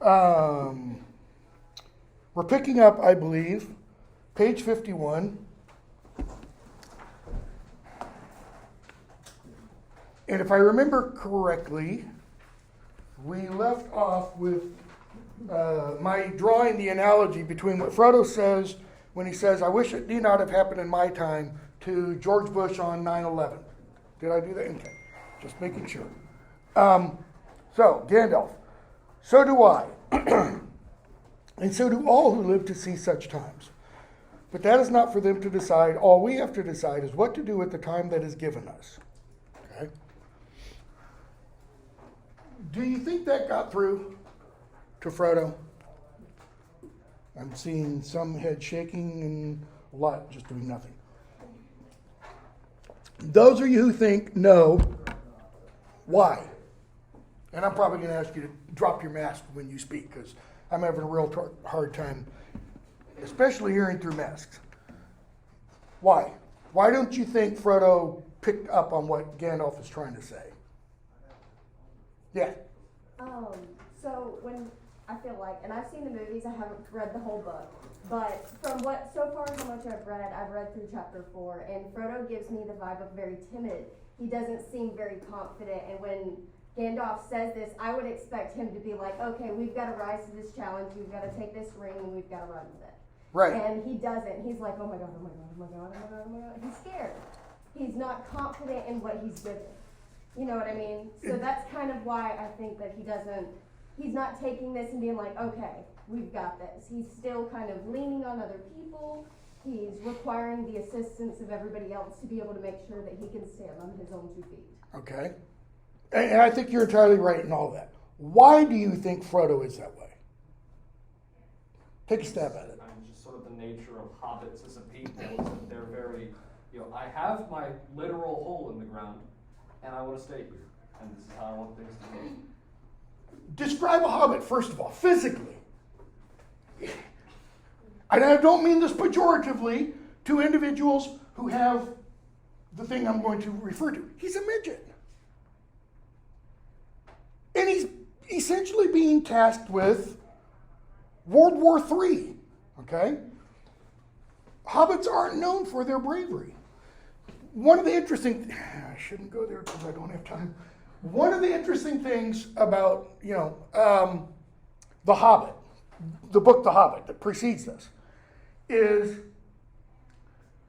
We're picking up, I believe, page 51. And if I remember correctly, we left off with my drawing the analogy between what Frodo says when he says, I wish it need not have happened in my time, to George Bush on 9/11. Did I do that? Okay. Just making sure. So, Gandalf, so do I, and so do all who live to see such times. But that is not for them to decide. All we have to decide is what to do with the time that is given us. Okay? Do you think that got through to Frodo? I'm seeing some head shaking and a lot just doing nothing. Those of you who think no, why? And I'm probably going to ask you to drop your mask when you speak, because I'm having a real hard time, especially hearing through masks. Why? Why don't you think Frodo picked up on what Gandalf is trying to say? Yeah. So when I feel like, and I've seen the movies, I haven't read the whole book, but from what, so far how much I've read through chapter 4, and Frodo gives me the vibe of very timid. He doesn't seem very confident, and when Gandalf says this, I would expect him to be like, okay, we've got to rise to this challenge, we've got to take this ring, and we've got to run with it. Right. And he doesn't. He's like, oh my God, oh my God, oh my God, oh my God, oh my God. He's scared. He's not confident in what he's doing. You know what I mean? So that's kind of why I think that he's not taking this and being like, okay, we've got this. He's still kind of leaning on other people. He's requiring the assistance of everybody else to be able to make sure that he can stand on his own 2 feet. Okay. And I think you're entirely right in all that. Why do you think Frodo is that way? Take a stab at it. Just sort of the nature of hobbits as a people, is that they're very, I have my literal hole in the ground, and I want to stay here, and this is how I want things to go. Describe a hobbit, first of all, physically. And I don't mean this pejoratively to individuals who have the thing I'm going to refer to. He's a midget. And he's essentially being tasked with World War III, okay? Hobbits aren't known for their bravery. One of the interesting, I shouldn't go there because I don't have time. One of the interesting things about, The Hobbit, the book The Hobbit that precedes this, is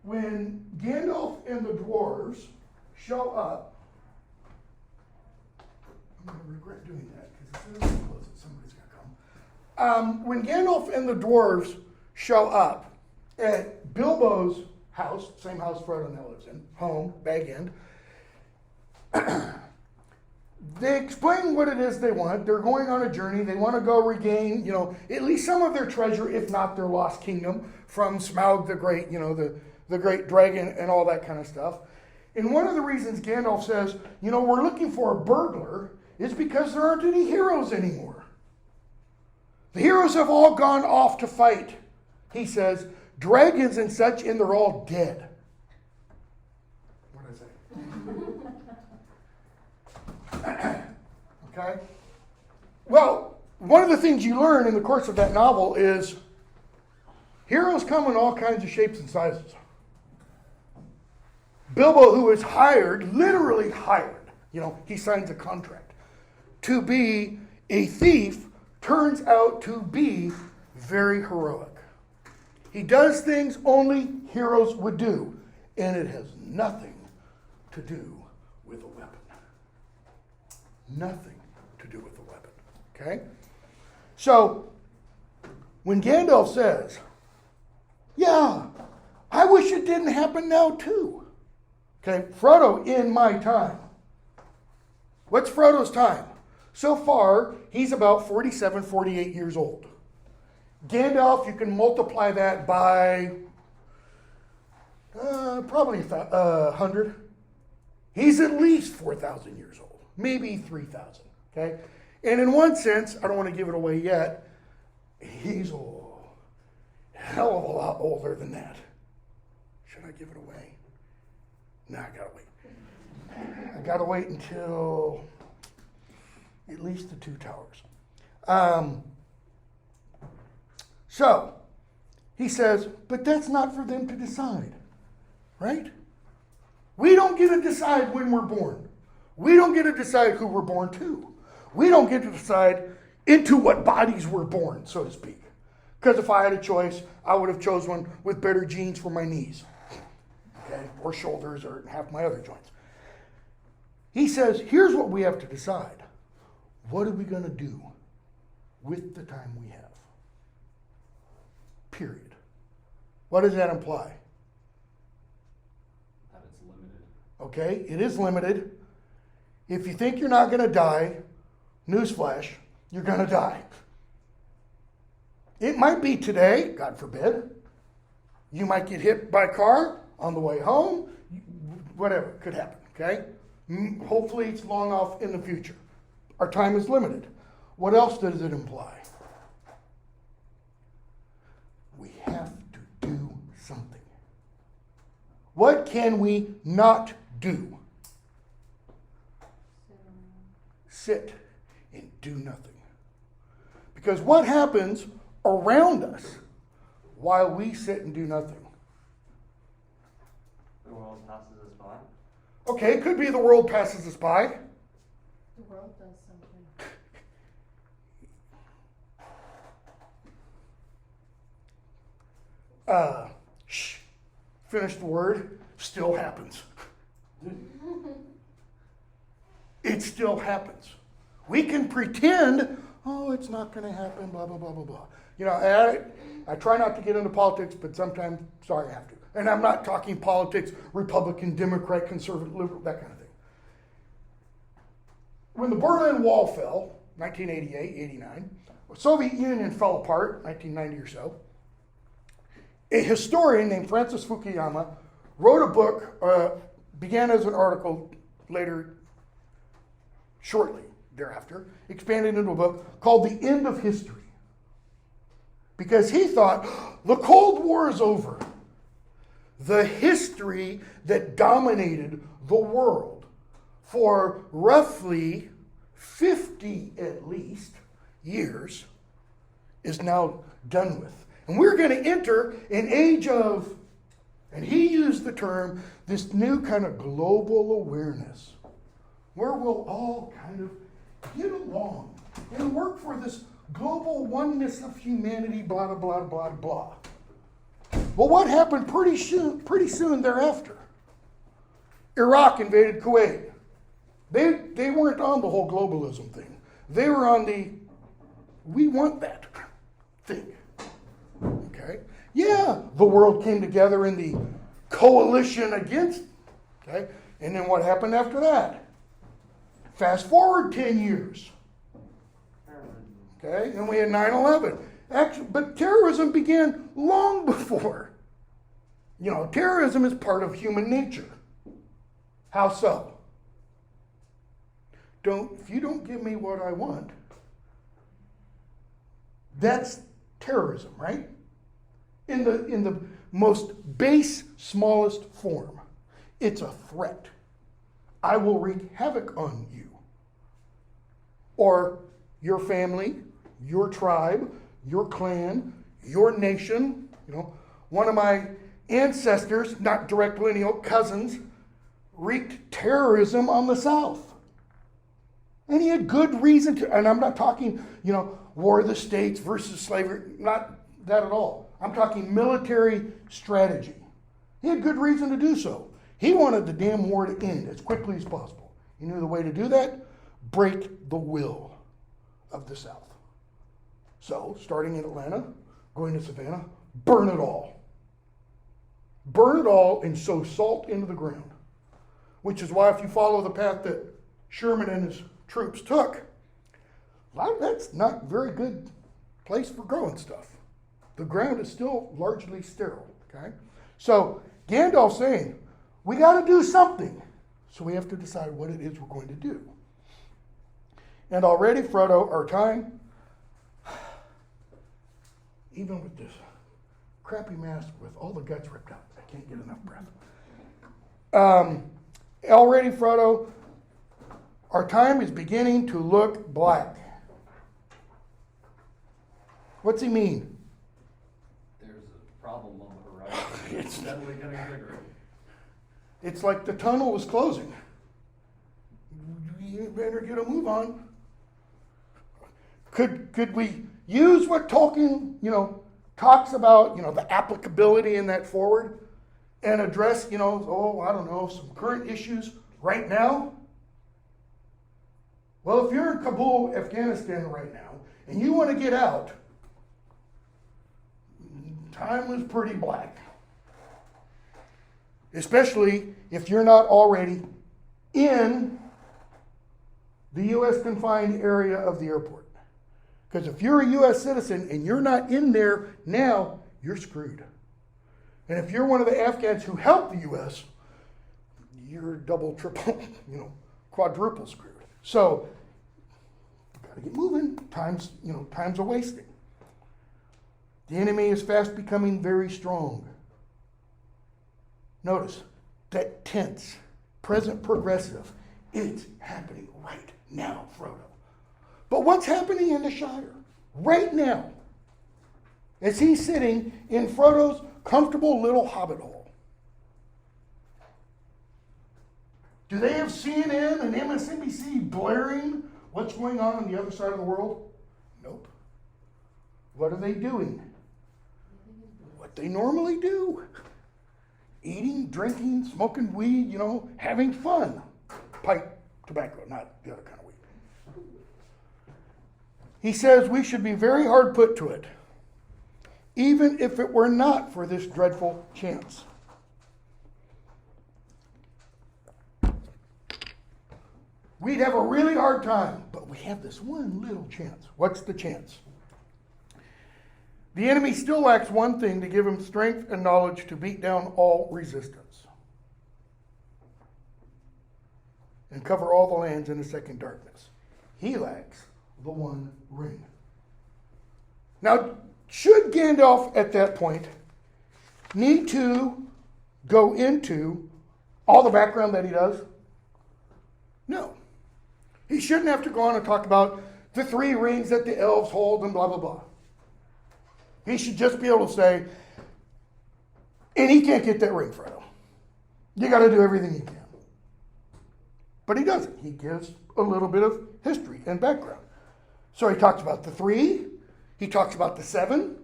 when Gandalf and the Dwarves show up. I'm going to regret doing that because as soon as I close it, somebody's going to come. When Gandalf and the Dwarves show up at Bilbo's house, same house Frodo now lives in, home, Bag End, they explain what it is they want. They're going on a journey. They want to go regain, at least some of their treasure, if not their lost kingdom, from Smaug the Great, the great dragon and all that kind of stuff. And one of the reasons Gandalf says, we're looking for a burglar is because there aren't any heroes anymore. The heroes have all gone off to fight, he says, dragons and such, and they're all dead. What did I say? Okay? Well, one of the things you learn in the course of that novel is heroes come in all kinds of shapes and sizes. Bilbo, who is hired, literally hired, he signs a contract to be a thief, turns out to be very heroic. He does things only heroes would do, and it has nothing to do with a weapon. Nothing to do with the weapon. Okay? So, when Gandalf says, yeah, I wish it didn't happen now too. Okay, Frodo, in my time. What's Frodo's time? So far, he's about 47, 48 years old. Gandalf, you can multiply that by probably 100. He's at least 4,000 years old, maybe 3,000, okay? And in one sense, I don't want to give it away yet, he's a hell of a lot older than that. Should I give it away? No, I gotta wait. I gotta wait until at least the Two Towers. So, he says, but that's not for them to decide, right? We don't get to decide when we're born. We don't get to decide who we're born to. We don't get to decide into what bodies we're born, so to speak. Because if I had a choice, I would have chosen one with better genes for my knees, okay, or shoulders, or half my other joints. He says, here's what we have to decide. What are we going to do with the time we have? Period. What does that imply? That it's limited. Okay, it is limited. If you think you're not going to die, newsflash, you're going to die. It might be today, God forbid. You might get hit by a car on the way home. Whatever could happen, okay? Hopefully it's long off in the future. Our time is limited. What else does it imply? We have to do something. What can we not do? Sit and do nothing. Because what happens around us while we sit and do nothing? The world passes us by. Okay, it could be the world passes us by. The world does something. Finish the word, still happens. It still happens. We can pretend, oh, it's not going to happen, blah, blah, blah, blah, blah. You know, I try not to get into politics, but sometimes, sorry, I have to. And I'm not talking politics, Republican, Democrat, conservative, liberal, that kind of thing. When the Berlin Wall fell, 1988, 89, the Soviet Union fell apart, 1990 or so, a historian named Francis Fukuyama wrote a book, began as an article, later, shortly thereafter, expanded into a book called The End of History. Because he thought, the Cold War is over. The history that dominated the world for roughly 50 at least years is now done with. And we're going to enter an age of, and he used the term, this new kind of global awareness, where we'll all kind of get along and work for this global oneness of humanity, blah, blah, blah, blah, blah. Well, what happened pretty soon thereafter? Iraq invaded Kuwait. They weren't on the whole globalism thing. They were on the, we want that thing. Okay? Yeah, the world came together in the coalition against, okay? And then what happened after that? Fast forward 10 years. Okay? And we had 9/11. Actually, but terrorism began long before. You know, terrorism is part of human nature. How so? If you don't give me what I want, that's terrorism, right? In the most base, smallest form, it's a threat. I will wreak havoc on you. Or your family, your tribe, your clan, your nation. You know, one of my ancestors, not direct lineal cousins, wreaked terrorism on the South. And he had good reason to, and I'm not talking, you know, War of the States versus slavery, not that at all. I'm talking military strategy. He had good reason to do so. He wanted the damn war to end as quickly as possible. He knew the way to do that? Break the will of the South. So, starting in Atlanta, going to Savannah, burn it all. Burn it all and sow salt into the ground. Which is why if you follow the path that Sherman and his troops took, that's not a very good place for growing stuff. The ground is still largely sterile, okay? So, Gandalf's saying, we got to do something. So we have to decide what it is we're going to do. And already, Frodo, our time, even with this crappy mask with all the guts ripped out, I can't get enough breath. Already, Frodo, our time is beginning to look black. What's he mean? It's definitely getting bigger. It's like the tunnel is closing. You better get a move on. Could we use what Tolkien, talks about, the applicability in that forward and address, I don't know, some current issues right now? Well, if you're in Kabul, Afghanistan right now, and you want to get out, time was pretty black. Especially if you're not already in the U.S. confined area of the airport. Because if you're a U.S. citizen and you're not in there now, you're screwed. And if you're one of the Afghans who helped the U.S., you're double, triple, quadruple screwed. So, gotta get moving. Time's a wasting. The enemy is fast becoming very strong. Notice that tense, present progressive, it's happening right now, Frodo. But what's happening in the Shire right now as he's sitting in Frodo's comfortable little hobbit hole? Do they have CNN and MSNBC blaring what's going on the other side of the world? Nope. What are they doing? What they normally do. Eating, drinking, smoking weed, having fun. Pipe, tobacco, not the other kind of weed. He says we should be very hard put to it, even if it were not for this dreadful chance. We'd have a really hard time, but we have this one little chance. What's the chance? The enemy still lacks one thing to give him strength and knowledge to beat down all resistance and cover all the lands in a second darkness. He lacks the one ring. Now, should Gandalf at that point need to go into all the background that he does? No. He shouldn't have to go on and talk about the 3 rings that the elves hold and blah, blah, blah. He should just be able to say, and he can't get that ring, Frodo. You got to do everything you can. But he doesn't. He gives a little bit of history and background. So he talks about the 3. He talks about the 7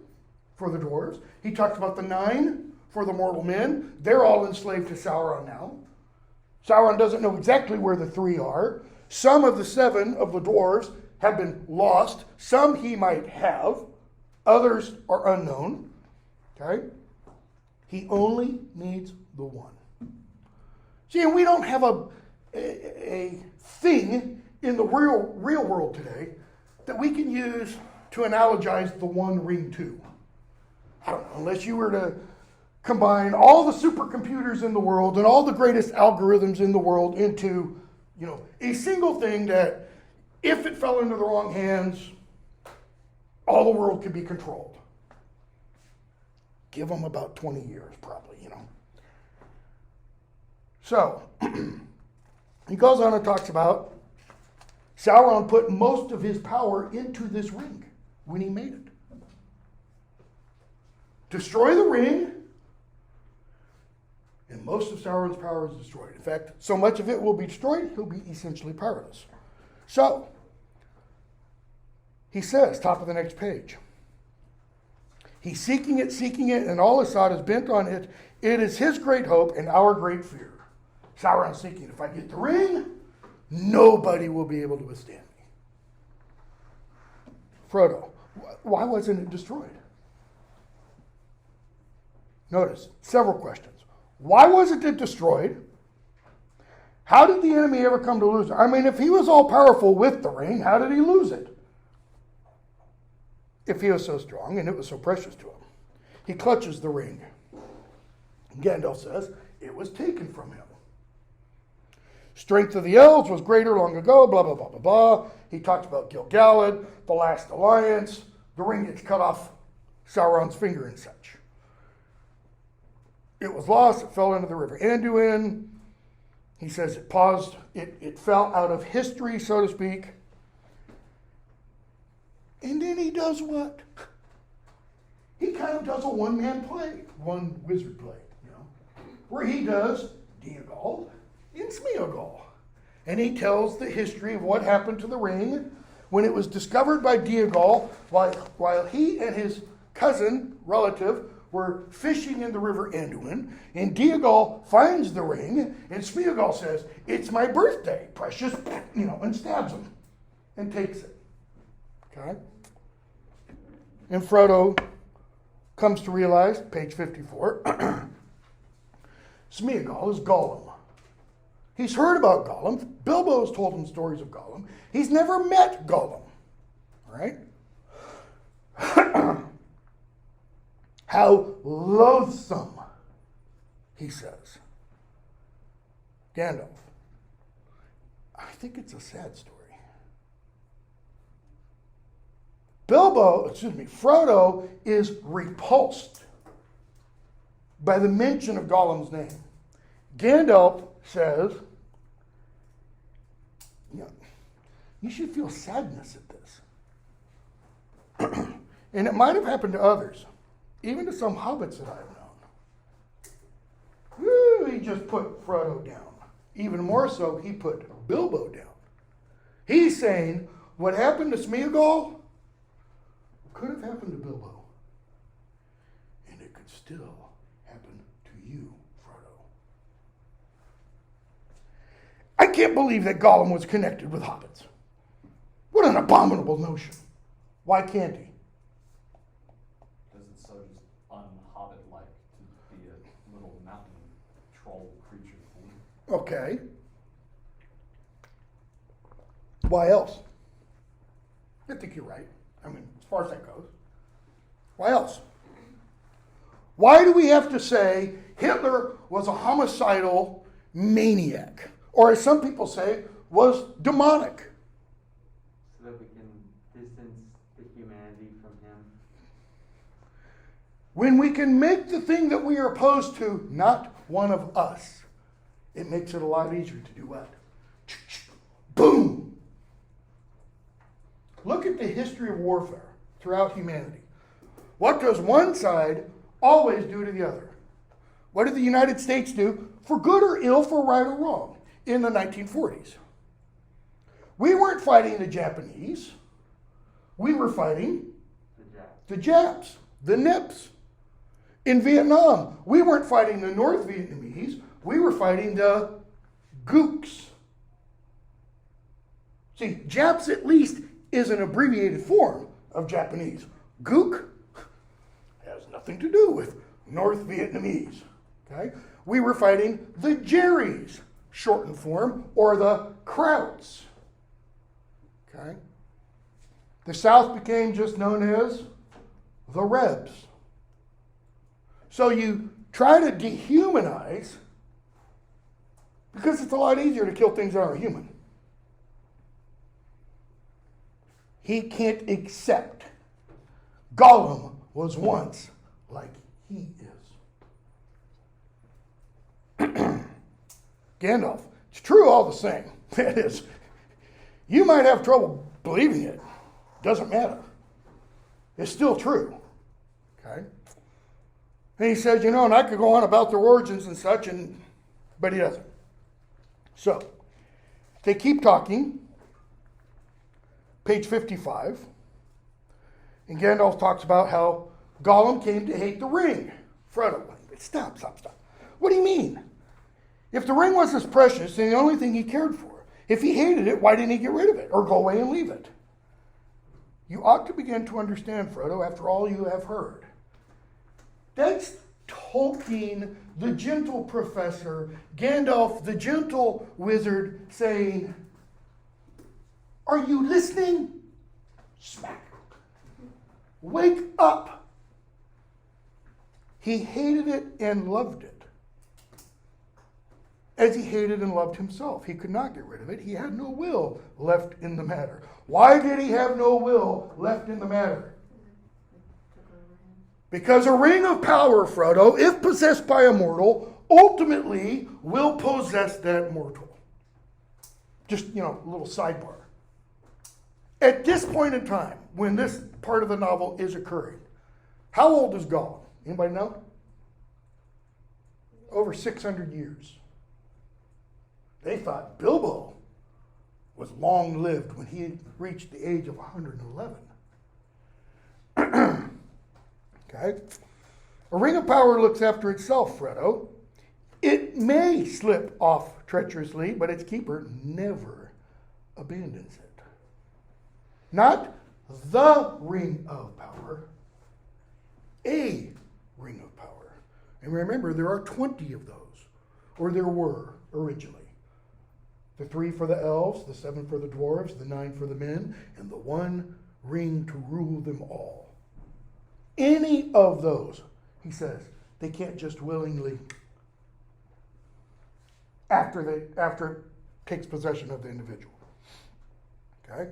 for the dwarves. He talks about the 9 for the mortal men. They're all enslaved to Sauron now. Sauron doesn't know exactly where the 3 are. Some of the 7 of the dwarves have been lost. Some he might have. Others are unknown. Okay? He only needs the 1. See, and we don't have a thing in the real world today that we can use to analogize the 1 ring to. I don't know, unless you were to combine all the supercomputers in the world and all the greatest algorithms in the world into, a single thing that, if it fell into the wrong hands, all the world could be controlled. Give them about 20 years, probably, So, he goes on and talks about Sauron put most of his power into this ring when he made it. Destroy the ring, and most of Sauron's power is destroyed. In fact, so much of it will be destroyed, he'll be essentially powerless. So, he says, top of the next page, he's seeking it, and all Assad is bent on it. It is his great hope and our great fear. Sauron's thinking, if I get the ring, nobody will be able to withstand me. Frodo, why wasn't it destroyed? Notice, several questions. Why wasn't it destroyed? How did the enemy ever come to lose it? I mean, if he was all powerful with the ring, how did he lose it? If he was so strong and it was so precious to him. He clutches the ring. Gandalf says, it was taken from him. Strength of the elves was greater long ago, blah, blah, blah, blah, blah. He talks about Gil-galad, the last alliance. The ring gets cut off Sauron's finger and such. It was lost. It fell into the river Anduin. He says it paused. It fell out of history, so to speak. And then he does what? He kind of does a one-man play, one wizard play. where he does Diagal in Smeagol. And he tells the history of what happened to the ring when it was discovered by Diagal while he and his cousin, relative, were fishing in the river Anduin. And Diagal finds the ring, and Smeagol says, "It's my birthday, precious," and stabs him and takes it. Okay? And Frodo comes to realize, page 54, Smeagol is Gollum. He's heard about Gollum. Bilbo's told him stories of Gollum. He's never met Gollum. All right? How loathsome, he says. Gandalf. I think it's a sad story. Frodo is repulsed by the mention of Gollum's name. Gandalf says, you should feel sadness at this. And it might have happened to others, even to some hobbits that I've known. Woo, he just put Frodo down. Even more so, he put Bilbo down. He's saying, what happened to Smeagol could have happened to Bilbo. And it could still happen to you, Frodo. I can't believe that Gollum was connected with hobbits. What an abominable notion. Why can't he? Because it's so just un-hobbit-like to be a little mountain troll creature thing. Okay. Why else? I think you're right. I mean, as far as that goes. Why else? Why do we have to say Hitler was a homicidal maniac? Or as some people say, was demonic? So that we can distance the humanity from him. When we can make the thing that we are opposed to not one of us, it makes it a lot easier to do what? Boom! Look at the history of warfare throughout humanity. What does one side always do to the other? What did the United States do, for good or ill, for right or wrong, in the 1940s? We weren't fighting the Japanese. We were fighting the Japs, the Nips. In Vietnam, we weren't fighting the North Vietnamese. We were fighting the Gooks. See, Japs at least is an abbreviated form of Japanese. Gook has nothing to do with North Vietnamese. Okay? We were fighting the Jerries, shortened form, or the Krauts. Okay? The South became just known as the Rebs. So you try to dehumanize because it's a lot easier to kill things that aren't human. He can't accept Gollum was once like he is. Gandalf, it's true all the same. That is, you might have trouble believing it. Doesn't matter. It's still true. Okay? And he says, and I could go on about their origins and such, but he doesn't. So, they keep talking. Page 55. And Gandalf talks about how Gollum came to hate the ring. Frodo, stop. What do you mean? If the ring was as precious, then the only thing he cared for. If he hated it, why didn't he get rid of it or go away and leave it? You ought to begin to understand, Frodo, after all you have heard. That's Tolkien, the gentle professor, Gandalf, the gentle wizard, saying, are you listening? Smack. Wake up. He hated it and loved it. As he hated and loved himself. He could not get rid of it. He had no will left in the matter. Why did he have no will left in the matter? Because a ring of power, Frodo, if possessed by a mortal, ultimately will possess that mortal. Just, a little sidebar. At this point in time, when this part of the novel is occurring, how old is Gollum? Anybody know? over 600 years. They thought Bilbo was long-lived when he had reached the age of 111. Okay? A ring of power looks after itself, Frodo. It may slip off treacherously, but its keeper never abandons it. Not the ring of power, a ring of power. And remember, there are 20 of those, or there were originally. The 3 for the elves, the 7 for the dwarves, the 9 for the men, and the 1 ring to rule them all. Any of those, he says, they can't just willingly, after it takes possession of the individual. Okay?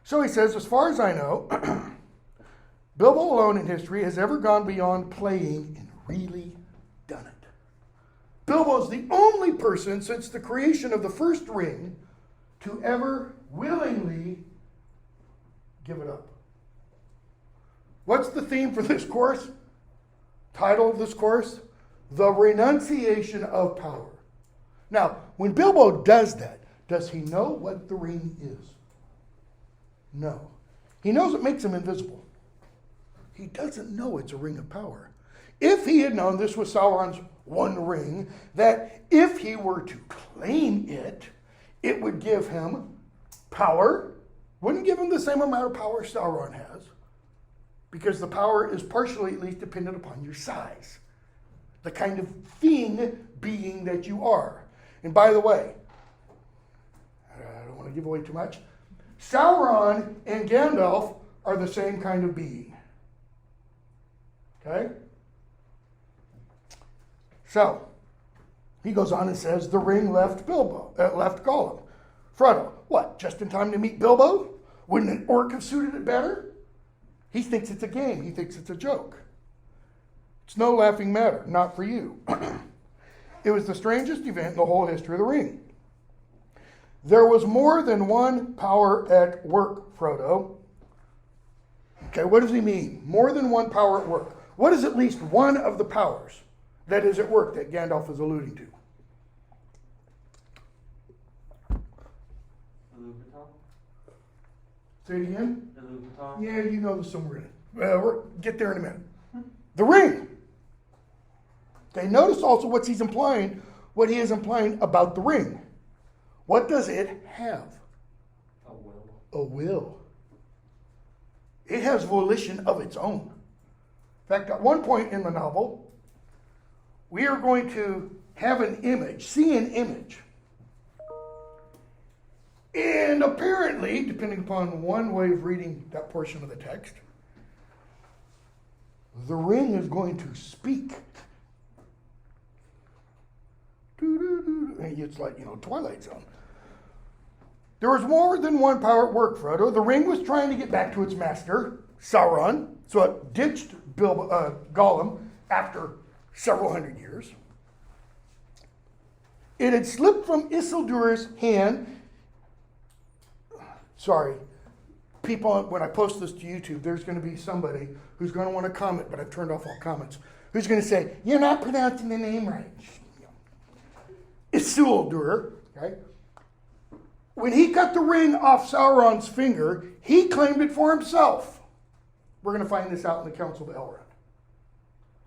So he says, as far as I know, Bilbo alone in history has ever gone beyond playing and really done it. Bilbo is the only person since the creation of the first ring to ever willingly give it up. What's the theme for this course? Title of this course? The Renunciation of Power. Now, when Bilbo does that, does he know what the ring is? No. He knows it makes him invisible. He doesn't know it's a ring of power. If he had known this was Sauron's one ring, that if he were to claim it, it would give him power, wouldn't give him the same amount of power Sauron has, because the power is partially at least dependent upon your size, the kind of being that you are. And by the way, I don't want to give away too much, Sauron and Gandalf are the same kind of being. Okay? So, he goes on and says, the ring left Gollum. Frodo, what, just in time to meet Bilbo? Wouldn't an orc have suited it better? He thinks it's a game. He thinks it's a joke. It's no laughing matter, not for you. It was the strangest event in the whole history of the ring. There was more than one power at work, Frodo. Okay, what does he mean? More than one power at work. What is at least one of the powers that is at work that Gandalf is alluding to? Ilúvatar? Say it again? Ilúvatar? Yeah, you know this somewhere in it. We'll get there in a minute. The ring. Okay, notice also what he is implying about the ring. What does it have? A will. A will. It has volition of its own. In fact, at one point in the novel, we are going to have an image, see an image. And apparently, depending upon one way of reading that portion of the text, the ring is going to speak. It's like, Twilight Zone. There was more than one power at work, Frodo. The ring was trying to get back to its master, Sauron, so it ditched Gollum after several hundred years. It had slipped from Isildur's hand. Sorry, people, when I post this to YouTube, there's going to be somebody who's going to want to comment, but I've turned off all comments, who's going to say, you're not pronouncing the name right. Isildur, okay? When he cut the ring off Sauron's finger, he claimed it for himself. We're going to find this out in the Council of Elrond.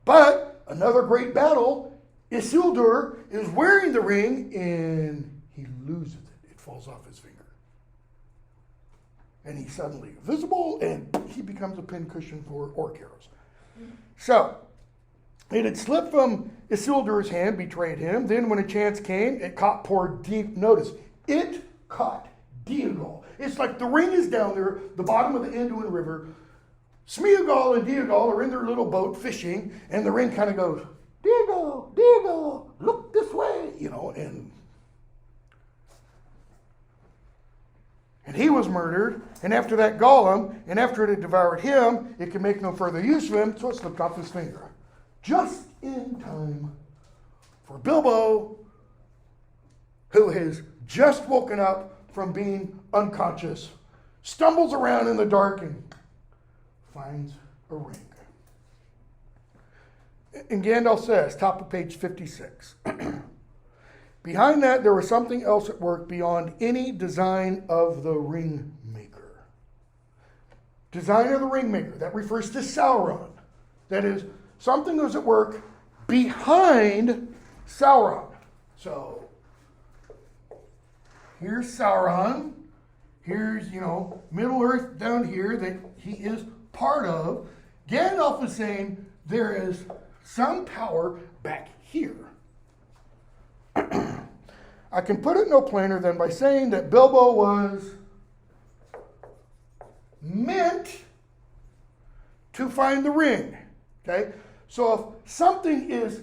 But another great battle, Isildur is wearing the ring and he loses it. It falls off his finger. And he's suddenly visible and he becomes a pincushion for orc heroes. So, it had slipped from Isildur's hand, betrayed him. Then when a chance came, it caught notice, it caught Diagal. It's like the ring is down there, the bottom of the Anduin River. Smeagol and Diagal are in their little boat fishing, and the ring kind of goes, Diagal, look this way, and he was murdered, and after that Gollum, and after it had devoured him, it could make no further use of him, so it slipped off his finger. Just in time for Bilbo, who has just woken up from being unconscious, stumbles around in the dark and finds a ring. And Gandalf says, top of page 56, behind that there was something else at work beyond any design of the ring maker. Design of the ring maker, that refers to Sauron. That is, something was at work behind Sauron. So, here's Sauron. Here's, Middle Earth down here that he is part of. Gandalf is saying there is some power back here. I can put it no plainer than by saying that Bilbo was meant to find the ring. Okay? So if something is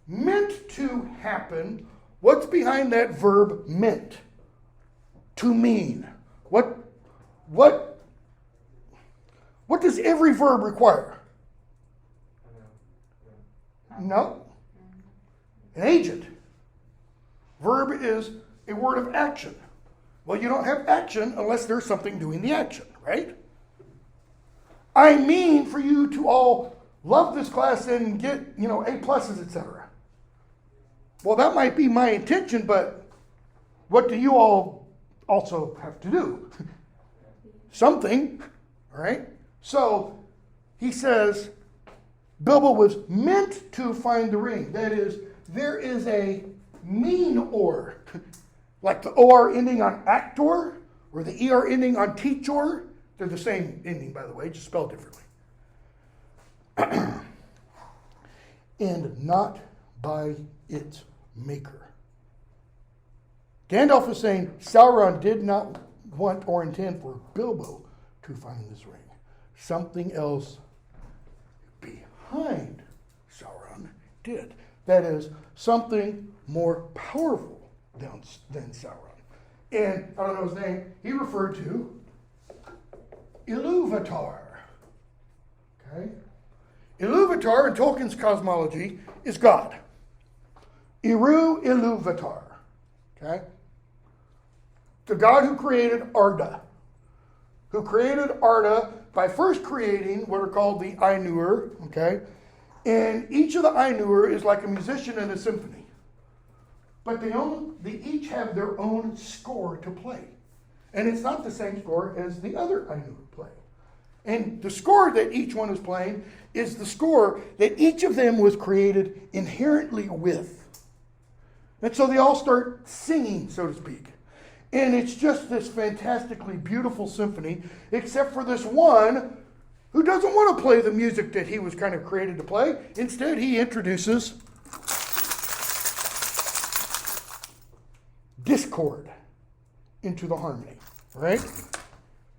meant to happen, what's behind that verb meant? To mean. What does every verb require? No. An agent. Verb is a word of action. Well, you don't have action unless there's something doing the action, right? I mean for you to all love this class and get, A pluses, etc. Well, that might be my intention, but what do you all also have to do? Something, all right? So he says Bilbo was meant to find the ring. That is, there is a mean or, like the OR ending on actor or the ER ending on teachor. They're the same ending, by the way, just spelled differently. And not by its maker. Gandalf is saying Sauron did not want or intend for Bilbo to find this ring. Something else behind Sauron did. That is, something more powerful than Sauron. And I don't know his name, he referred to Iluvatar. Okay? Iluvatar in Tolkien's cosmology is God. Eru Iluvatar. Okay? The God who created Arda. Who created Arda by first creating what are called the Ainur. Okay? And each of the Ainur is like a musician in a symphony. But they each have their own score to play. And it's not the same score as the other Ainur play. And the score that each one is playing is the score that each of them was created inherently with. And so they all start singing, so to speak. And it's just this fantastically beautiful symphony, except for this one who doesn't want to play the music that he was kind of created to play. Instead, he introduces discord into the harmony, right?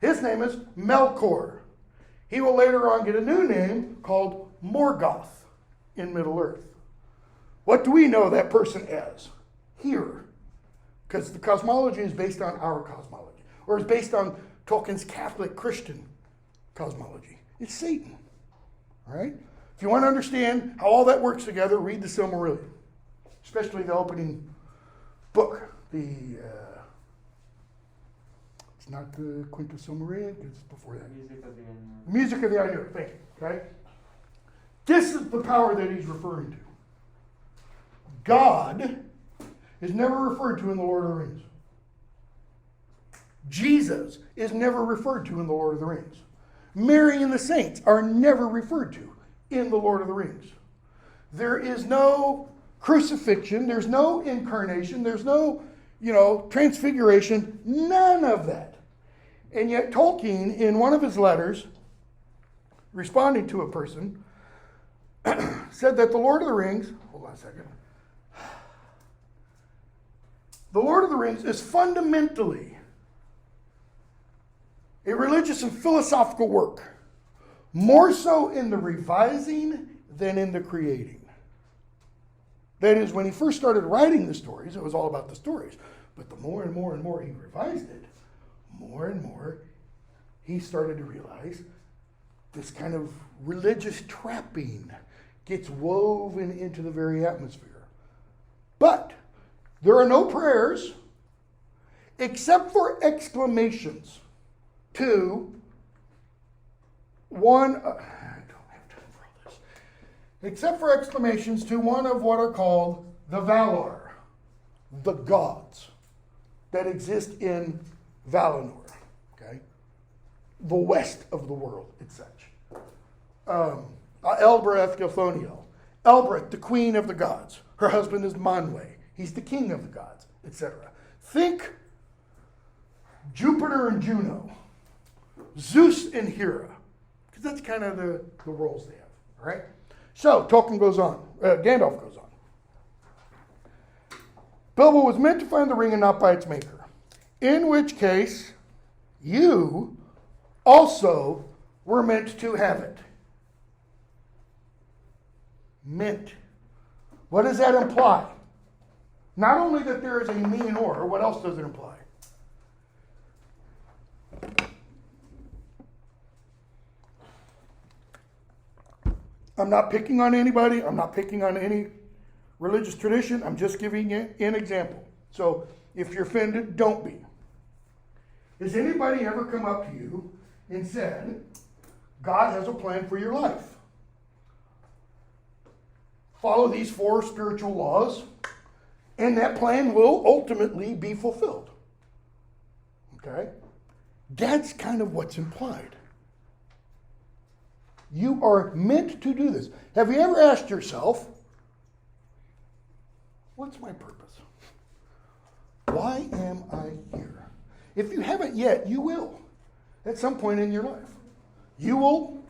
His name is Melkor. He will later on get a new name called Morgoth in Middle-earth. What do we know that person as? Here. Because the cosmology is based on our cosmology, or is based on Tolkien's Catholic Christian cosmology. It's Satan. All right? If you want to understand how all that works together, read the Silmarillion, especially the opening book. It's not the Quintus Silmarillion, because it's before that. Music of the Ainur. Thank you. Okay? This is the power that he's referring to. God is never referred to in the Lord of the Rings. Jesus is never referred to in the Lord of the Rings. Mary and the saints are never referred to in the Lord of the Rings. There is no crucifixion, there's no incarnation, there's no, transfiguration, none of that. And yet Tolkien, in one of his letters, responding to a person, said that the Lord of the Rings, hold on a second, the Lord of the Rings is fundamentally a religious and philosophical work, more so in the revising than in the creating. That is, when he first started writing the stories, it was all about the stories. But the more and more and more he revised it, more and more he started to realize this kind of religious trapping gets woven into the very atmosphere. But there are no prayers except for exclamations to one. I don't have time for all this. except for exclamations to one of what are called the Valar, the gods that exist in Valinor, okay? The west of the world, it's such. Elbereth Gilthoniel. Elbereth, the queen of the gods. Her husband is Manwe. He's the king of the gods, etc. Think Jupiter and Juno, Zeus and Hera, because that's kind of the roles they have, all right? So, Tolkien goes on, Gandalf goes on. Bilbo was meant to find the ring and not by its maker, in which case you also were meant to have it. Meant. What does that imply? Not only that there is a me and or, what else does it imply? I'm not picking on anybody. I'm not picking on any religious tradition. I'm just giving you an example. So if you're offended, don't be. Has anybody ever come up to you and said, God has a plan for your life? Follow these 4 spiritual laws, and that plan will ultimately be fulfilled. Okay? That's kind of what's implied. You are meant to do this. Have you ever asked yourself, what's my purpose? Why am I here? If you haven't yet, you will at some point in your life. You will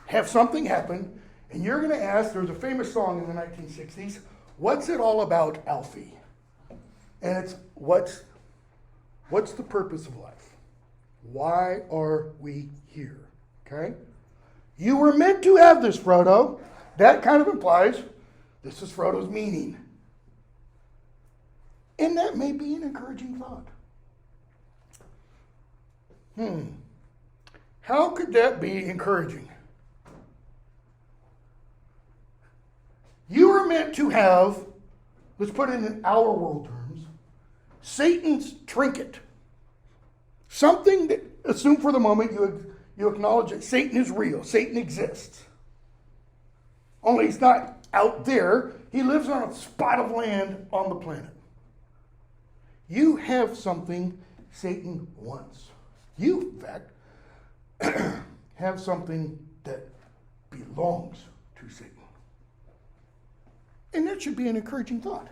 have something happen, and you're going to ask, there's a famous song in the 1960s, what's it all about, Alfie? And it's, what's the purpose of life? Why are we here? Okay? You were meant to have this, Frodo. That kind of implies this is Frodo's meaning. And that may be an encouraging thought. How could that be encouraging? You were meant to have, let's put it in our world terms, Satan's trinket. Something that, assume for the moment you acknowledge that Satan is real. Satan exists. Only he's not out there. He lives on a spot of land on the planet. You have something Satan wants. You, in fact, have something that belongs to Satan. And that should be an encouraging thought.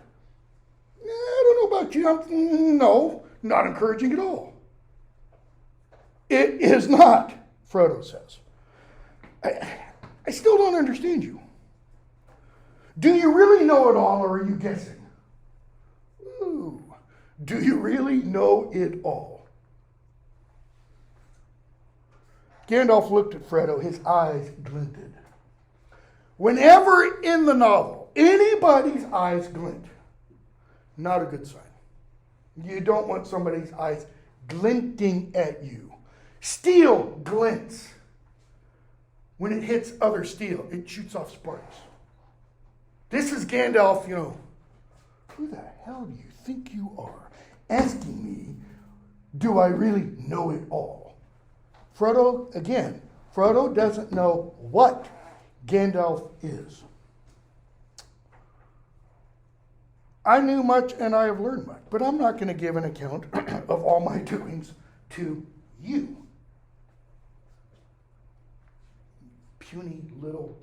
I don't know about you. No, not encouraging at all. It is not, Frodo says. I still don't understand you. Do you really know it all, or are you guessing? Ooh, do you really know it all? Gandalf looked at Frodo. His eyes glinted. Whenever in the novel anybody's eyes glint, not a good sign. You don't want somebody's eyes glinting at you. Steel glints. When it hits other steel, it shoots off sparks. This is Gandalf, who the hell do you think you are? Asking me, do I really know it all? Frodo doesn't know what Gandalf is. I knew much and I have learned much, but I'm not going to give an account of all my doings to you. Puny little.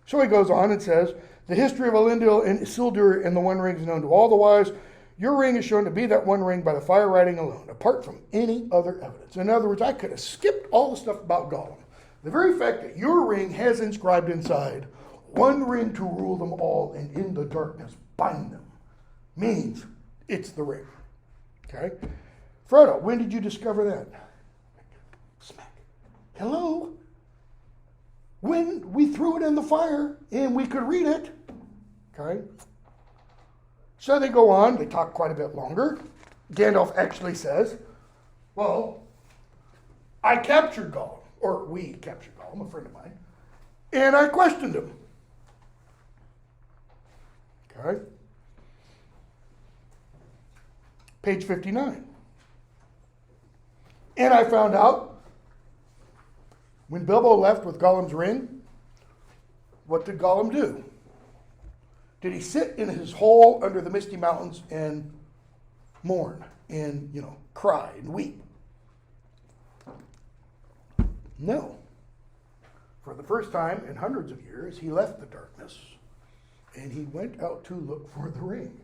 So he goes on and says, the history of Elendil and Isildur and the One Ring is known to all the wise. Your ring is shown to be that one ring by the fire writing alone, apart from any other evidence. In other words, I could have skipped all the stuff about Gollum. The very fact that your ring has inscribed inside, one ring to rule them all and in the darkness bind them, means it's the ring. Okay? Frodo, when did you discover that? Smack. Hello? When we threw it in the fire and we could read it. Okay? So they go on, they talk quite a bit longer. Gandalf actually says, well, I captured Gollum, or we captured Gollum, a friend of mine, and I questioned him. Okay? Page 59. And I found out when Bilbo left with Gollum's ring, What did Gollum do? Did he sit in his hole under the misty mountains and mourn and, cry and weep? No. For the first time in hundreds of years, he left the darkness and he went out to look for the ring.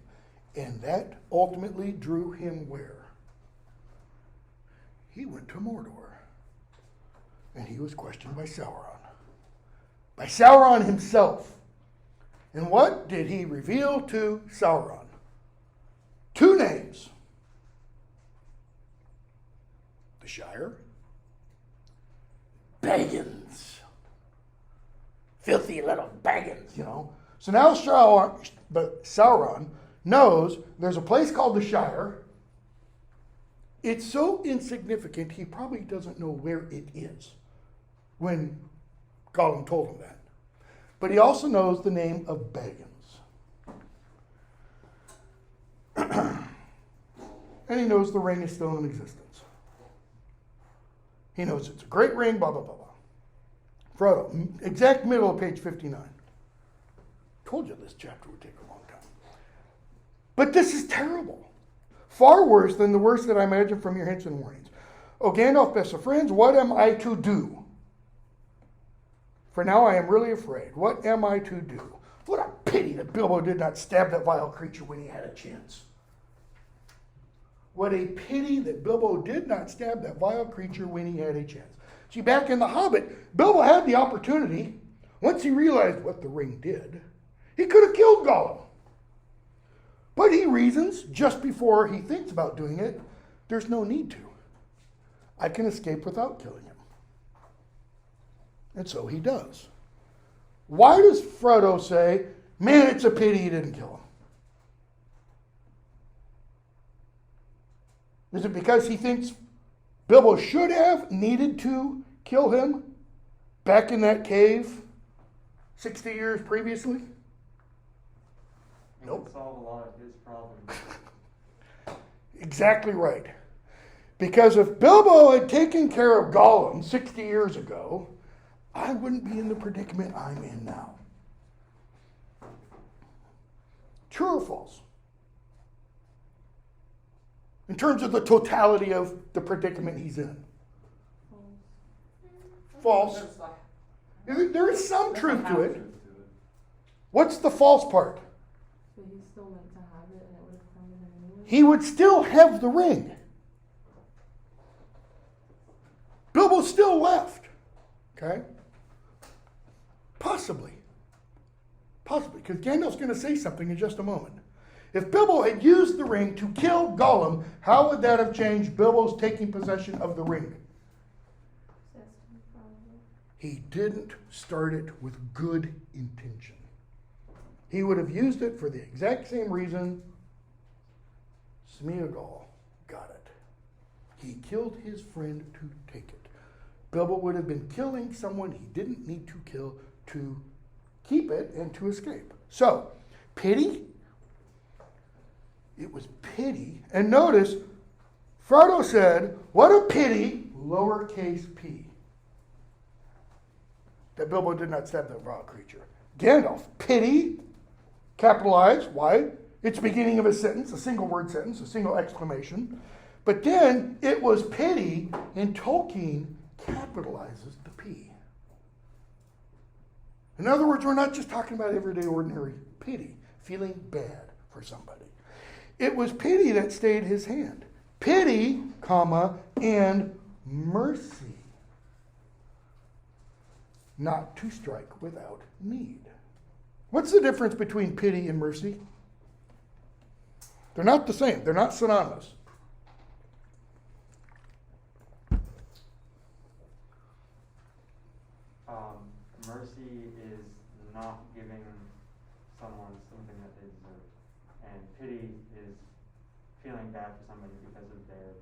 And that ultimately drew him where? He went to Mordor. And he was questioned by Sauron. By Sauron himself. And what did he reveal to Sauron? 2 names. The Shire. Baggins. Filthy little Baggins, So now Sauron knows there's a place called the Shire. It's so insignificant, he probably doesn't know where it is when Gollum told him that. But he also knows the name of Baggins. And he knows the ring is still in existence. He knows it's a great ring, blah, blah, blah, blah. Frodo, exact middle of page 59. Told you this chapter would take a long time. But this is terrible. Far worse than the worst that I imagine from your hints and warnings. O Gandalf, best of friends, what am I to do? For now I am really afraid. What am I to do? What a pity that Bilbo did not stab that vile creature when he had a chance. What a pity that Bilbo did not stab that vile creature when he had a chance. See, back in The Hobbit, Bilbo had the opportunity. Once he realized what the ring did, he could have killed Gollum. But he reasons, just before he thinks about doing it, there's no need to. I can escape without killing him. And so he does. Why does Frodo say, man, it's a pity he didn't kill him? Is it because he thinks Bilbo should have needed to kill him back in that cave 60 years previously? It Nope. would solve a lot of his problems. Exactly right. Because if Bilbo had taken care of Gollum 60 years ago, I wouldn't be in the predicament I'm in now. True or false? In terms of the totality of the predicament he's in. False. There is some truth to it. What's the false part? So he's still meant to have it and it would have come to him anyway? He would still have the ring. Bilbo still left. Okay? Possibly. Because Gandalf's going to say something in just a moment. If Bilbo had used the ring to kill Gollum, how would that have changed Bilbo's taking possession of the ring? He didn't start it with good intention. He would have used it for the exact same reason Smeagol got it. He killed his friend to take it. Bilbo would have been killing someone he didn't need to kill to keep it and to escape. So, pity? It was pity. And notice, Frodo said, what a pity, lowercase p, that Bilbo did not stab that vile creature. Gandalf, pity, capitalized. Why? It's the beginning of a sentence, a single word sentence, a single exclamation. But then it was pity, and Tolkien capitalizes the P. In other words, we're not just talking about everyday ordinary pity, feeling bad for somebody. It was pity that stayed his hand. Pity, comma, and mercy. Not to strike without need. What's the difference between pity and mercy? They're not the same. They're not synonymous. Mercy is not giving someone something that they deserve. And pity is feeling bad for somebody because of their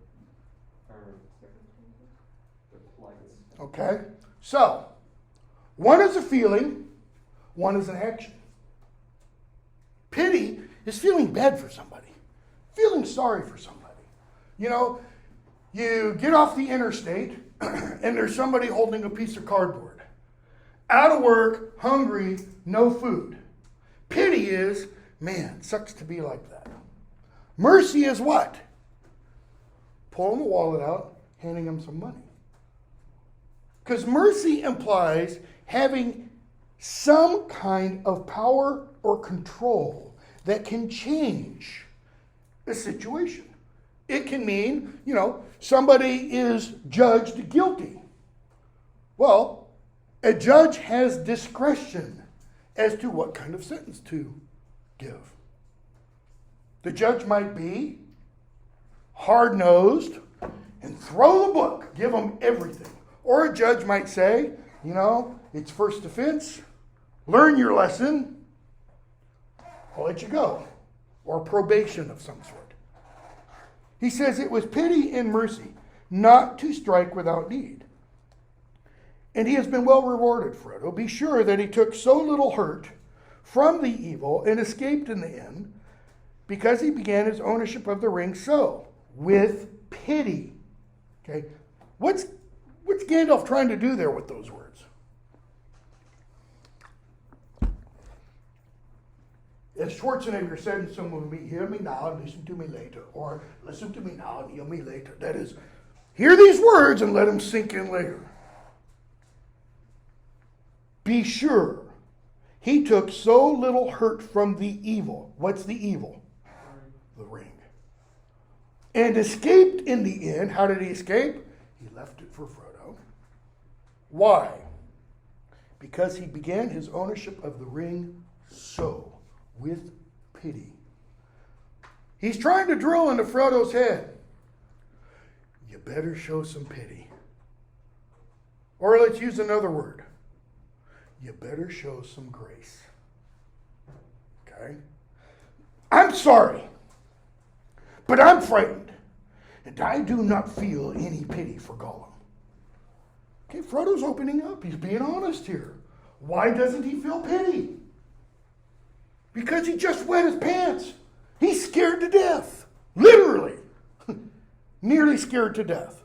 plight. Okay? So, one is a feeling, one is an action. Pity is feeling bad for somebody, feeling sorry for somebody. You know, you get off the interstate and there's somebody holding a piece of cardboard. out of work, hungry, no food. Pity is, man, sucks to be like that. Mercy is what? Pulling the wallet out, handing them some money. Because mercy implies having some kind of power or control that can change a situation. It can mean, somebody is judged guilty. Well, a judge has discretion as to what kind of sentence to give. The judge might be hard-nosed and throw the book, give them everything. Or a judge might say, it's first offense, learn your lesson, I'll let you go. Or probation of some sort. He says it was pity and mercy not to strike without need. And he has been well rewarded, Frodo. Be sure that he took so little hurt from the evil and escaped in the end because he began his ownership of the ring so, with pity. Okay, what's Gandalf trying to do there with those words? As Schwarzenegger said in some movie, hear me now and listen to me later. Or listen to me now and hear me later. That is, hear these words and let them sink in later. Be sure he took so little hurt from the evil. What's the evil? The ring. And escaped in the end. How did he escape? He left it for Frodo. Why? Because he began his ownership of the ring so, with pity. He's trying to drill into Frodo's head. You better show some pity. Or let's use another word. You better show some grace. Okay? I'm sorry, but I'm frightened, and I do not feel any pity for Gollum. Okay, Frodo's opening up. He's being honest here. Why doesn't he feel pity? Because he just wet his pants. He's scared to death. Literally. Nearly scared to death.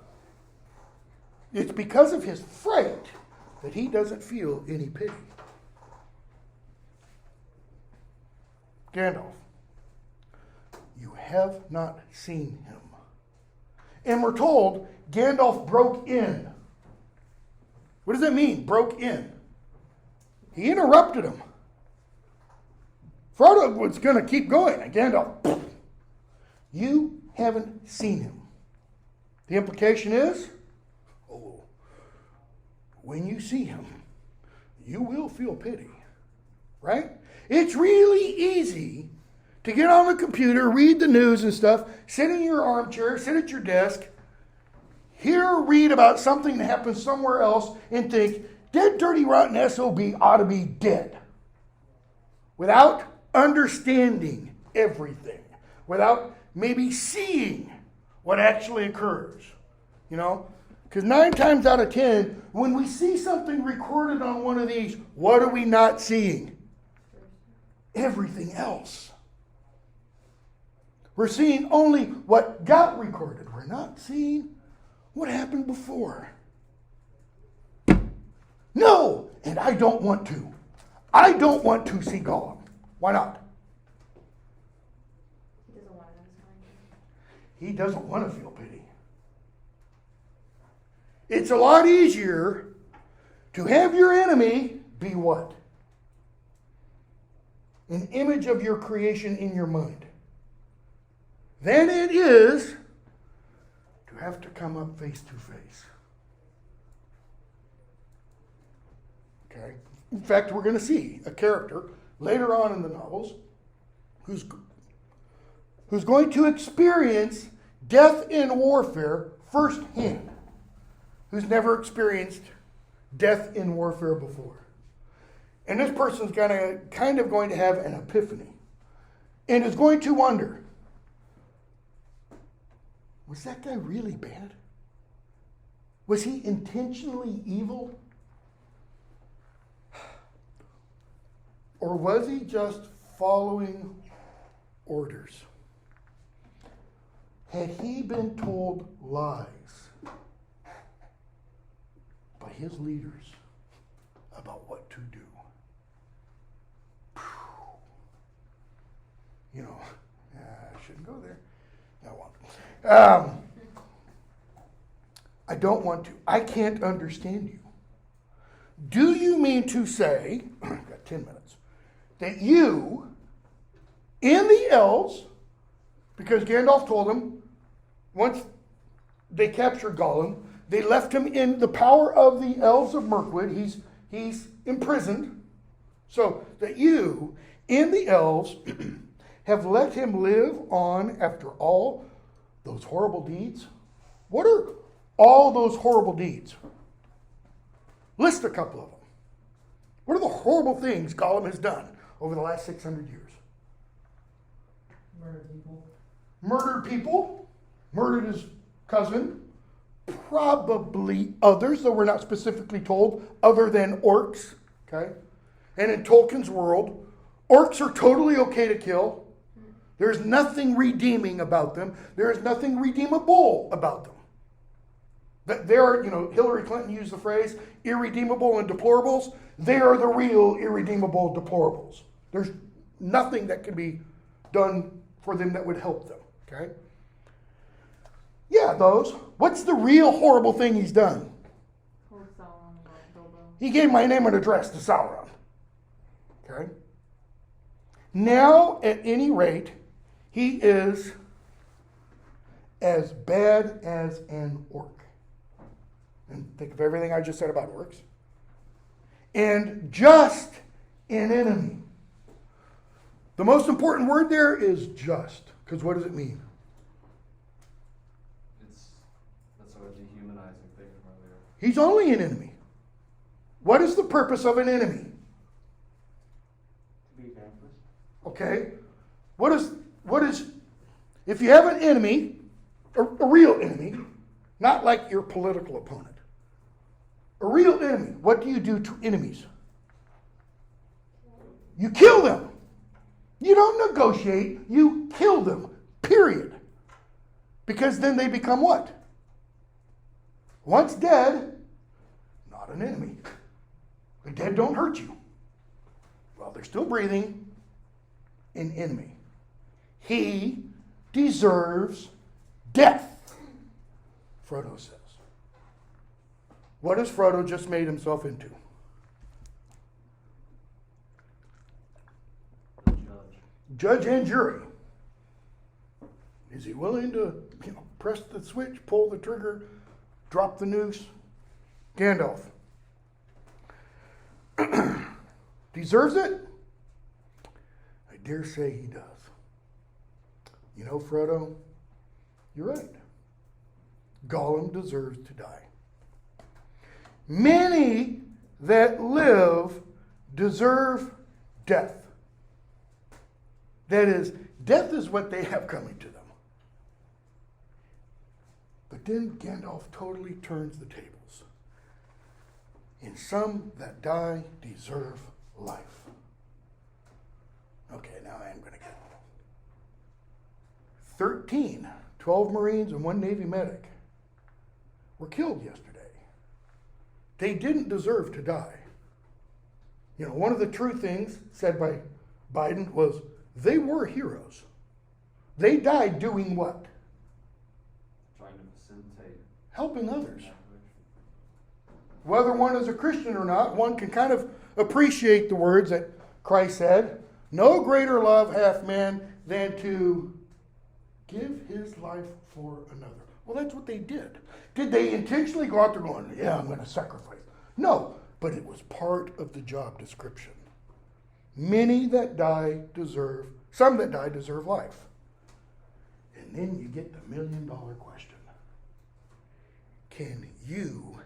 It's because of his fright that he doesn't feel any pity. Gandalf, you have not seen him. And we're told Gandalf broke in. What does that mean, broke in? He interrupted him. Frodo was going to keep going, and Gandalf, you haven't seen him. The implication is, when you see him, you will feel pity, right? It's really easy to get on the computer, read the news and stuff, sit in your armchair, sit at your desk, read about something that happened somewhere else, and think, dead, dirty, rotten SOB ought to be dead. Without understanding everything, without maybe seeing what actually occurs, Because 9 times out of 10, when we see something recorded on one of these, what are we not seeing? Everything else. We're seeing only what got recorded. We're not seeing what happened before. No, and I don't want to. I don't want to see Gollum. Why not? He doesn't want it. He doesn't want to feel pity. It's a lot easier to have your enemy be what? An image of your creation in your mind. Than it is to have to come up face to face. Okay? In fact, we're going to see a character later on in the novels who's going to experience death in warfare firsthand. Who's never experienced death in warfare before. And this person's kind of going to have an epiphany. And is going to wonder, was that guy really bad? Was he intentionally evil? Or was he just following orders? Had he been told lies by his leaders about what to do. You know, I shouldn't go there. I won't. I don't want to. I can't understand you. Do you mean to say, I've got 10 minutes, that you, in the elves, because Gandalf told them, once they captured Gollum, they left him in the power of the elves of Mirkwood. He's imprisoned. So that you, in the elves, have let him live on after all those horrible deeds? What are all those horrible deeds? List a couple of them. What are the horrible things Gollum has done over the last 600 years? Murder people. Murdered people. Murdered his cousin. Probably others, though we're not specifically told, other than orcs. Okay? And in Tolkien's world, orcs are totally okay to kill. There's nothing redeeming about them. There is nothing redeemable about them. They are, Hillary Clinton used the phrase irredeemable and deplorables. They are the real irredeemable deplorables. There's nothing that can be done for them that would help them. Okay? Yeah, those. What's the real horrible thing he's done? Told Sauron about Bilbo. He gave my name and address to Sauron. Okay? Now, at any rate, he is as bad as an orc. And think of everything I just said about orcs. And just an enemy. The most important word there is just. Because what does it mean? That's sort of dehumanizing thing from earlier. He's only an enemy. What is the purpose of an enemy? To be vanquished. Okay? What is, if you have an enemy, a real enemy, not like your political opponent, a real enemy, what do you do to enemies? You kill them. You don't negotiate, you kill them, period. Because then they become what? Once dead, not an enemy. The dead don't hurt you. While they're still breathing, an enemy. He deserves death, Frodo says. What has Frodo just made himself into? The judge. Judge and jury. Is he willing to, press the switch, pull the trigger, drop the noose? Gandalf. Deserves it? I dare say he does. Frodo, you're right. Gollum deserves to die. Many that live deserve death. That is, death is what they have coming to them. But then Gandalf totally turns the tables. And some that die deserve life. Okay, now I am going to get 12 Marines and 1 Navy medic were killed yesterday. They didn't deserve to die. One of the true things said by Biden was they were heroes. They died doing what? Trying to facilitate. Helping others. that direction. Whether one is a Christian or not, one can kind of appreciate the words that Christ said. No greater love hath man than to give his life for another. Well, that's what they did. Did they intentionally go out there going, yeah, I'm going to sacrifice? No, but it was part of the job description. Many that die deserve, some that die deserve life. And then you get the $1 million question. Can you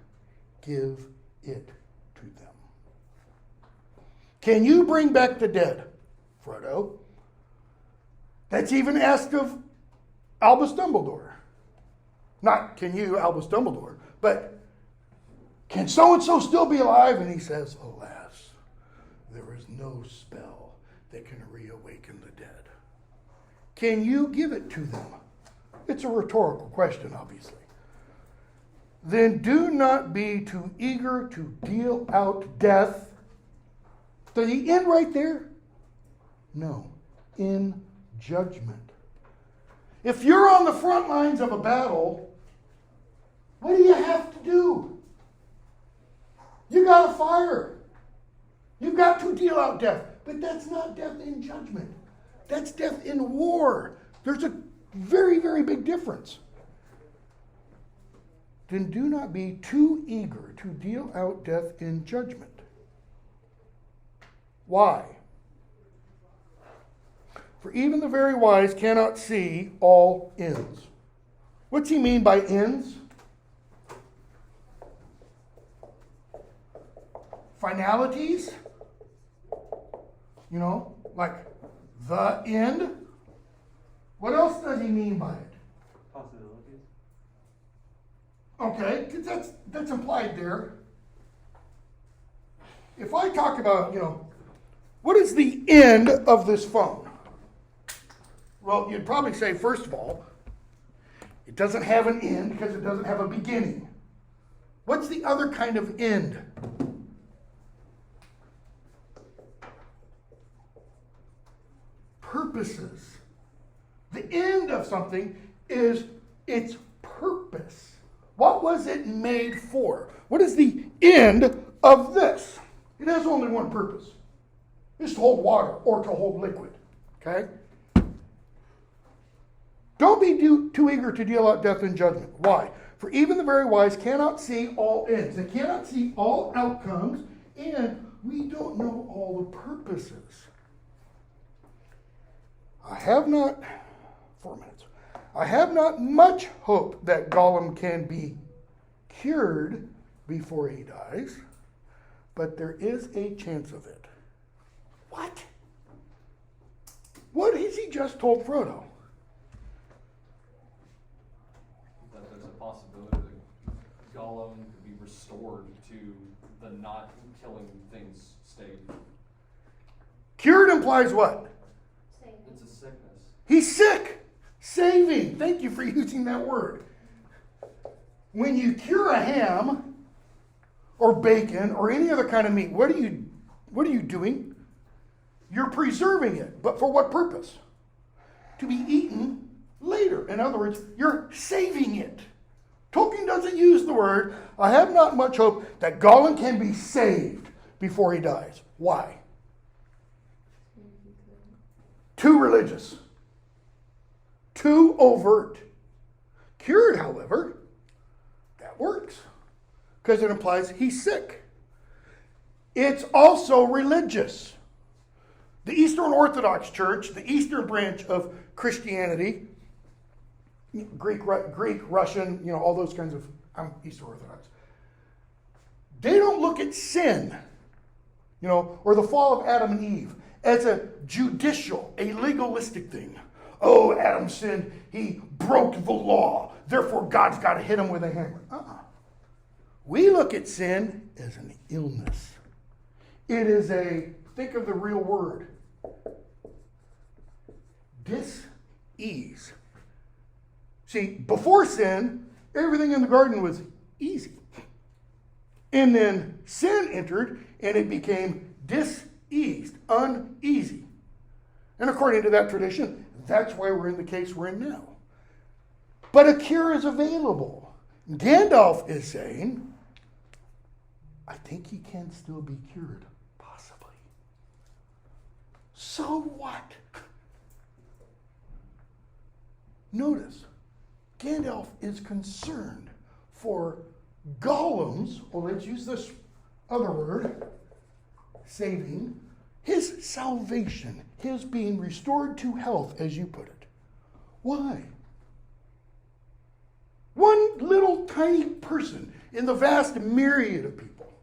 give it to them? Can you bring back the dead, Frodo? That's even asked of Albus Dumbledore. Not can you, Albus Dumbledore, but can so-and-so still be alive? And he says, alas, there is no spell that can reawaken the dead. Can you give it to them? It's a rhetorical question, obviously. then do not be too eager to deal out death. Does he end right there? No. In judgment. If you're on the front lines of a battle, what do you have to do? You got to fire. You've got to deal out death. But that's not death in judgment. That's death in war. There's a very, very big difference. Then do not be too eager to deal out death in judgment. Why? For even the very wise cannot see all ends. What's he mean by ends? Finalities? You know, like the end? What else does he mean by it? Possibilities. Okay, 'cause that's implied there. If I talk about, what is the end of this phone? Well, you'd probably say, first of all, it doesn't have an end because it doesn't have a beginning. What's the other kind of end? Purposes. The end of something is its purpose. What was it made for? What is the end of this? It has only one purpose. It's to hold water or to hold liquid. Okay? Don't be too eager to deal out death in judgment. Why? For even the very wise cannot see all ends. They cannot see all outcomes, and we don't know all the purposes. I have not much hope that Gollum can be cured before he dies, but there is a chance of it. What? What has he just told Frodo? That there's a possibility that Gollum could be restored to the not killing things state. Cured implies what? It's a sickness. He's sick. Saving. Thank you for using that word. When you cure a ham or bacon or any other kind of meat, what are you doing? You're preserving it. But for what purpose? To be eaten later. In other words, you're saving it. Tolkien doesn't use the word, I have not much hope that Gollum can be saved before he dies. Why? Too religious. Too overt. Cured, however, that works. Because it implies he's sick. It's also religious. The Eastern Orthodox Church, the Eastern branch of Christianity, Greek, Russian, all those kinds of, I'm Eastern Orthodox. They don't look at sin, or the fall of Adam and Eve as a judicial, a legalistic thing. Oh, Adam sinned, he broke the law, therefore God's got to hit him with a hammer. We look at sin as an illness. It is think of the real word, dis-ease. See, before sin, everything in the garden was easy. And then sin entered, and it became diseased, uneasy. And according to that tradition, that's why we're in the case we're in now. But a cure is available. Gandalf is saying, I think he can still be cured, possibly. So what? Notice, Gandalf is concerned for Gollum's, let's use this other word, saving, his salvation, his being restored to health, as you put it. Why? One little tiny person in the vast myriad of people.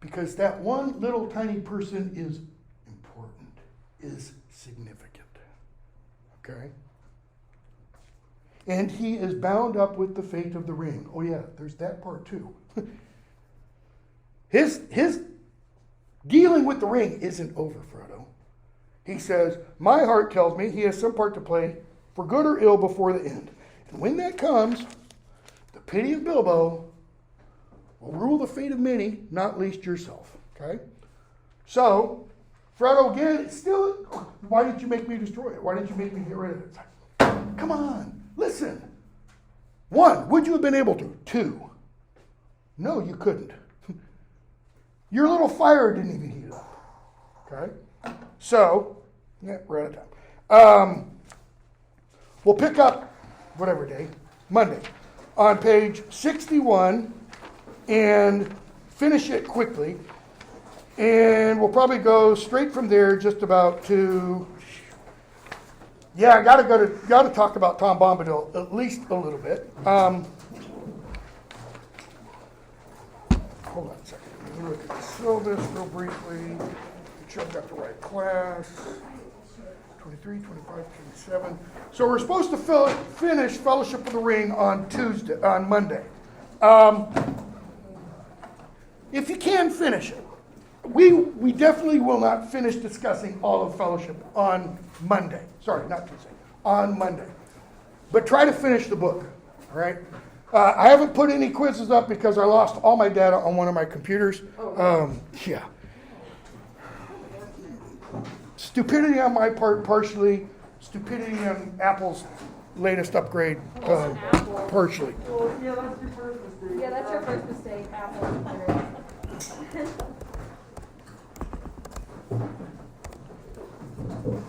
Because that one little tiny person is important, is significant. Okay? And he is bound up with the fate of the ring. Oh yeah, there's that part too. His dealing with the ring isn't over, Frodo. He says, my heart tells me he has some part to play, for good or ill, before the end. And when that comes, the pity of Bilbo will rule the fate of many, not least yourself. Okay? So, Frodo again, still, why did you make me destroy it? Why did you make me get rid of it? It's like, come on, listen. 1, would you have been able to? 2, no, you couldn't. Your little fire didn't even heat up. Okay? So, yeah, we're out of time. We'll pick up, whatever day, Monday, on page 61 and finish it quickly. And we'll probably go straight from there just about to, yeah, I gotta talk about Tom Bombadil at least a little bit. Hold on a second. Let me look at the syllabus real briefly. Make sure I've got the right class. 23, 25, 27. So we're supposed to finish Fellowship of the Ring on Monday. If you can finish it. We definitely will not finish discussing all of Fellowship on Monday. Sorry, not Tuesday. On Monday. But try to finish the book. All right? I haven't put any quizzes up because I lost all my data on one of my computers. Yeah. Stupidity on my part, partially. Stupidity on Apple's latest upgrade, partially. Well, yeah, that's your first mistake. Yeah, that's your first mistake, Apple. Thank you.